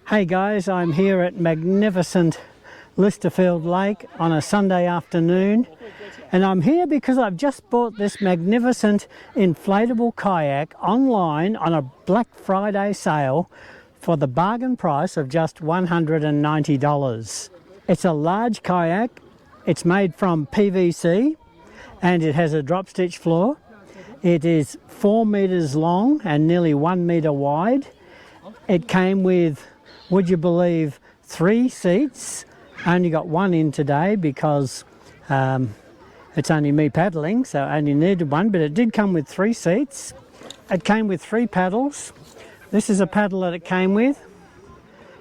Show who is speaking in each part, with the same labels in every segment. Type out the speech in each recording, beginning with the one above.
Speaker 1: Hey guys, I'm here at magnificent Listerfield Lake on a Sunday afternoon, and I'm here because I've just bought this magnificent inflatable kayak online on a Black Friday sale for the bargain price of just $190. It's a large kayak, it's made from PVC and it has a drop stitch floor. It is 4 meters long and nearly 1 meter wide. It came with, would you believe, 3 seats. I only got one in today because it's only me paddling, so I only needed one, but it did come with 3 seats. It came with 3 paddles. This is a paddle that it came with.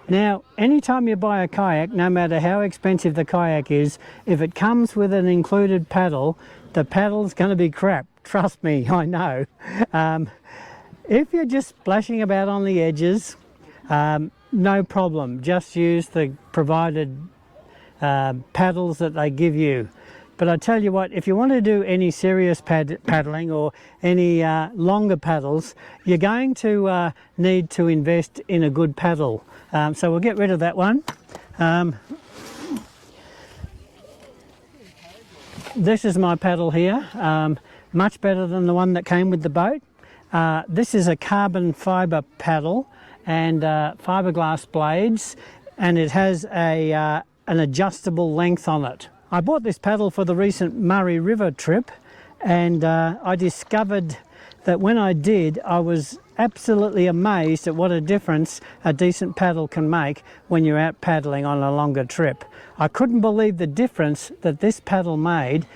Speaker 1: Now, anytime you buy a kayak, no matter how expensive the kayak is, if it comes with an included paddle, the paddle's going to be crap. Trust me, I know. If you're just splashing about on the edges, no problem. Just use the provided paddles that they give you. But I tell you what, if you want to do any serious paddling or any longer paddles, you're going to need to invest in a good paddle. So we'll get rid of that one. This is my paddle here, much better than the one that came with the boat. This is a carbon fibre paddle and fiberglass blades, and it has an adjustable length on it. I bought this paddle for the recent Murray River trip, and I discovered that when I did, I was absolutely amazed at what a difference a decent paddle can make when you're out paddling on a longer trip. I couldn't believe the difference that this paddle made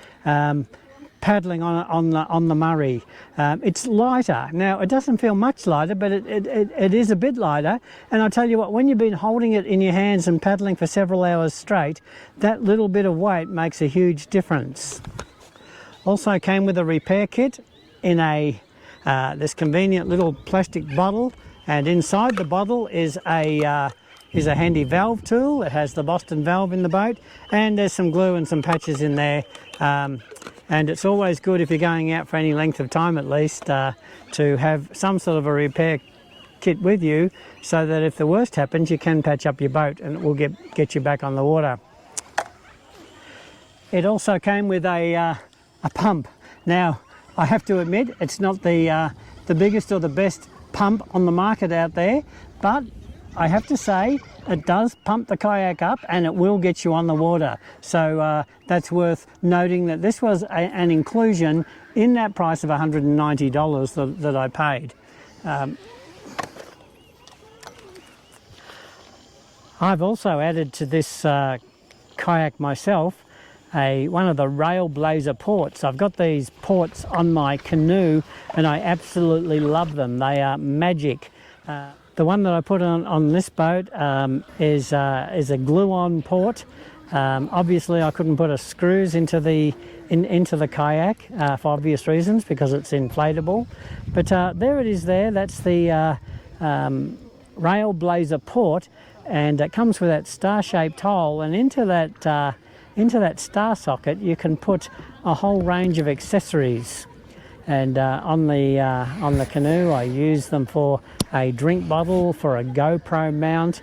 Speaker 1: paddling on the Murray. It's lighter. Now, it doesn't feel much lighter, but it is a bit lighter. And I'll tell you what, when you've been holding it in your hands and paddling for several hours straight, that little bit of weight makes a huge difference. Also came with a repair kit in this convenient little plastic bottle, and inside the bottle is a handy valve tool. It has the Boston valve in the boat, and there's some glue and some patches in there. And it's always good, if you're going out for any length of time at least, to have some sort of a repair kit with you, so that if the worst happens, you can patch up your boat and it will get you back on the water. It also came with a pump. Now, I have to admit, it's not the biggest or the best pump on the market out there, but I have to say it does pump the kayak up and it will get you on the water. So that's worth noting, that this was an inclusion in that price of $190 that I paid. I've also added to this kayak myself one of the Railblaza ports. I've got these ports on my canoe and I absolutely love them. They are magic. The one that I put on this boat is a glue-on port. Obviously, I couldn't put screws into the kayak for obvious reasons, because it's inflatable. But there it is there. That's the Railblaza port, and it comes with that star-shaped hole, and into that star socket you can put a whole range of accessories. And on the canoe, I use them for a drink bottle, for a GoPro mount.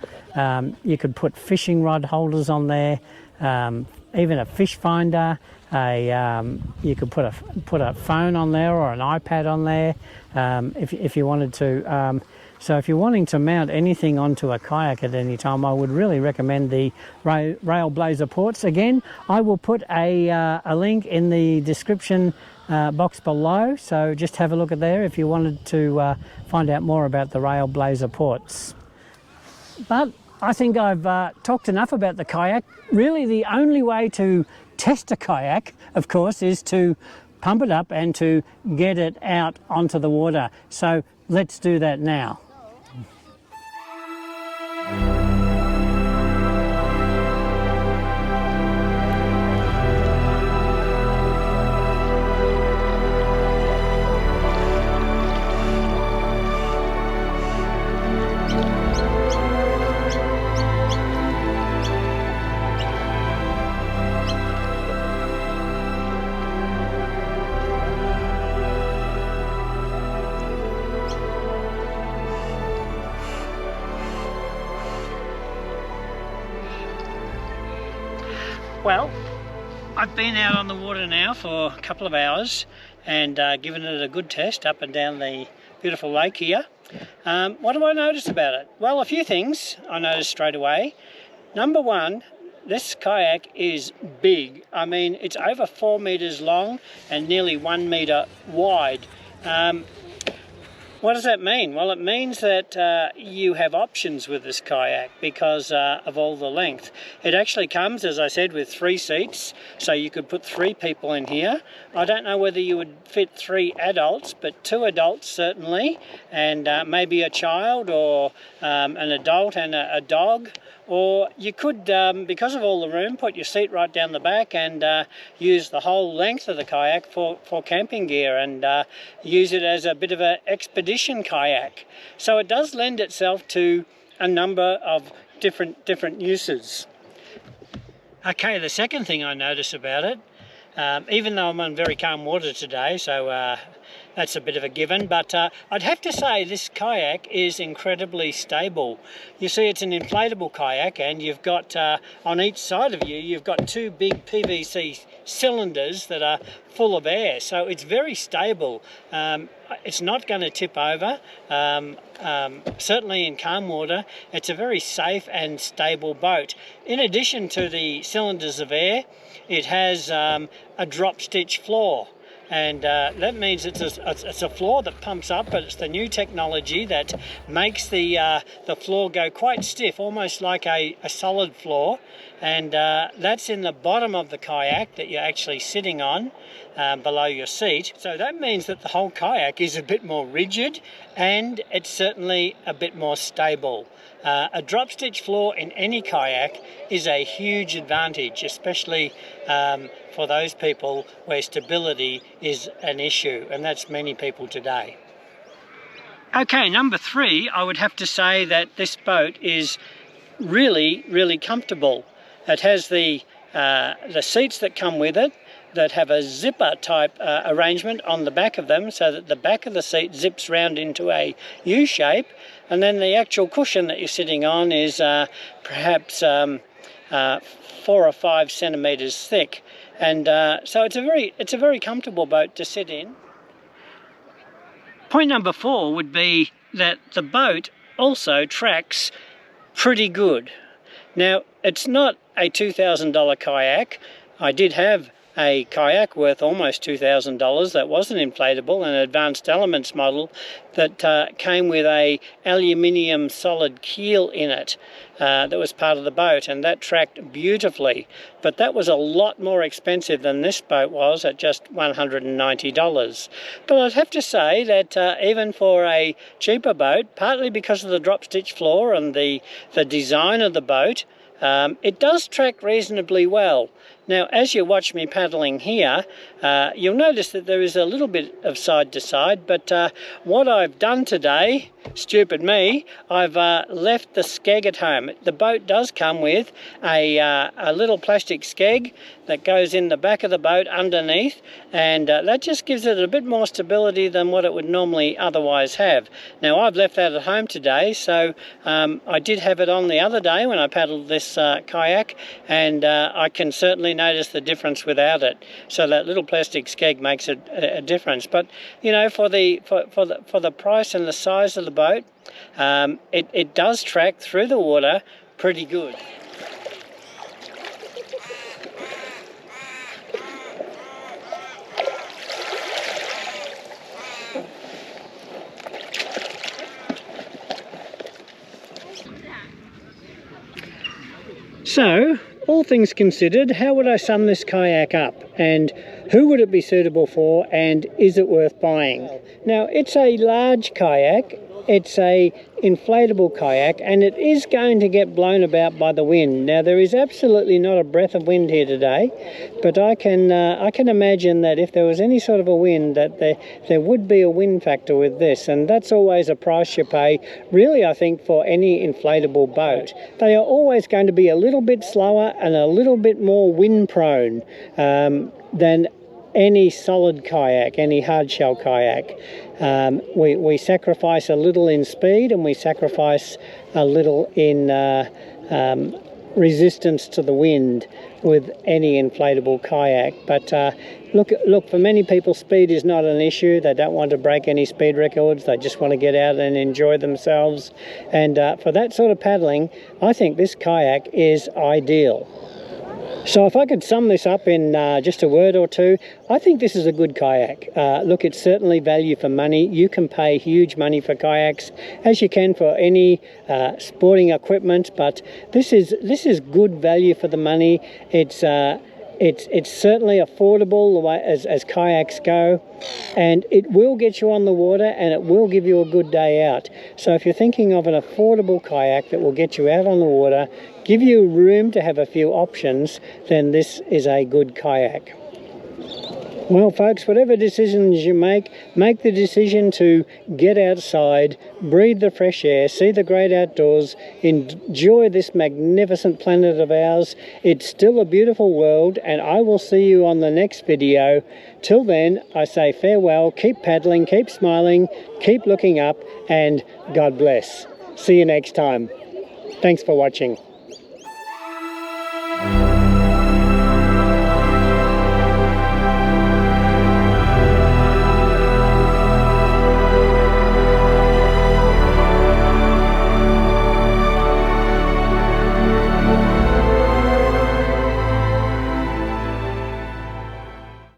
Speaker 1: You could put fishing rod holders on there, even a fish finder. You could put a phone on there or an iPad on there if you wanted to. So if you're wanting to mount anything onto a kayak at any time, I would really recommend the Railblaza ports. Again, I will put a link in the description box below, so just have a look at there if you wanted to find out more about the Railblaza ports. But I think I've talked enough about the kayak. Really, the only way to test a kayak, of course, is to pump it up and to get it out onto the water. So let's do that now. Well, I've been out on the water now for a couple of hours and given it a good test up and down the beautiful lake here. What do I notice about it? Well, a few things I noticed straight away. Number one, this kayak is big. I mean, it's over 4 meters long and nearly 1 meter wide. What does that mean? Well, it means that you have options with this kayak because of all the length. It actually comes, as I said, with 3 seats, so you could put 3 people in here. I don't know whether you would fit 3 adults, but 2 adults certainly, and maybe a child or an adult and a dog. Or you could, because of all the room, put your seat right down the back and use the whole length of the kayak for camping gear and use it as a bit of an expedition kayak. So it does lend itself to a number of different uses. Okay, the second thing I notice about it, even though I'm on very calm water today, so that's a bit of a given, but I'd have to say this kayak is incredibly stable. You see, it's an inflatable kayak, and you've got on each side of you, you've got 2 big PVC cylinders that are full of air, so it's very stable. It's not going to tip over. Certainly in calm water, it's a very safe and stable boat. In addition to the cylinders of air, it has a drop stitch floor. And that means it's a floor that pumps up, but it's the new technology that makes the floor go quite stiff, almost like a solid floor. And that's in the bottom of the kayak that you're actually sitting on below your seat. So that means that the whole kayak is a bit more rigid and it's certainly a bit more stable. A drop stitch floor in any kayak is a huge advantage, especially for those people where stability is an issue, and that's many people today. Okay, number 3, I would have to say that this boat is really comfortable. It has the seats that come with it that have a zipper type arrangement on the back of them, so that the back of the seat zips round into a U shape, and then the actual cushion that you're sitting on is perhaps 4 or 5 centimeters thick, and so it's a very comfortable boat to sit in. Point number 4 would be that the boat also tracks pretty good. Now, it's not a $2,000 kayak. I did have a kayak worth almost $2,000 that was an inflatable, an advanced elements model that came with a aluminium solid keel in it that was part of the boat, and that tracked beautifully. But that was a lot more expensive than this boat was at just $190. But I'd have to say that even for a cheaper boat, partly because of the drop stitch floor and the design of the boat, it does track reasonably well. Now, as you watch me paddling here, you'll notice that there is a little bit of side to side, but what I've done today, stupid me, I've left the skeg at home. The boat does come with a little plastic skeg that goes in the back of the boat underneath, and that just gives it a bit more stability than what it would normally otherwise have. Now, I've left that at home today, so I did have it on the other day when I paddled this kayak, and I can certainly notice the difference without it. So that little plastic skeg makes a difference. But you know, for the price and the size of the boat, it does track through the water pretty good. So, all things considered, how would I sum this kayak up, and who would it be suitable for, and is it worth buying? Now, it's a large kayak, it's a inflatable kayak, and it is going to get blown about by the wind. Now, there is absolutely not a breath of wind here today, but I can imagine that if there was any sort of a wind, that there would be a wind factor with this, and that's always a price you pay, really, I think, for any inflatable boat. They are always going to be a little bit slower and a little bit more wind prone than any solid kayak, any hard shell kayak. We sacrifice a little in speed, and we sacrifice a little in resistance to the wind with any inflatable kayak. But look, for many people, speed is not an issue. They don't want to break any speed records. They just want to get out and enjoy themselves. And for that sort of paddling, I think this kayak is ideal. So if I could sum this up in just a word or two, I think this is a good kayak. Look, it's certainly value for money. You can pay huge money for kayaks, as you can for any sporting equipment, but this is good value for the money. It's certainly affordable the way as kayaks go, and it will get you on the water and it will give you a good day out. So if you're thinking of an affordable kayak that will get you out on the water, give you room to have a few options, then this is a good kayak. Well, folks, whatever decisions you make the decision to get outside, breathe the fresh air, see the great outdoors, enjoy this magnificent planet of ours. It's still a beautiful world, and I will see you on the next video. Till then, I say farewell, keep paddling, keep smiling, keep looking up, and God bless. See you next time. Thanks for watching.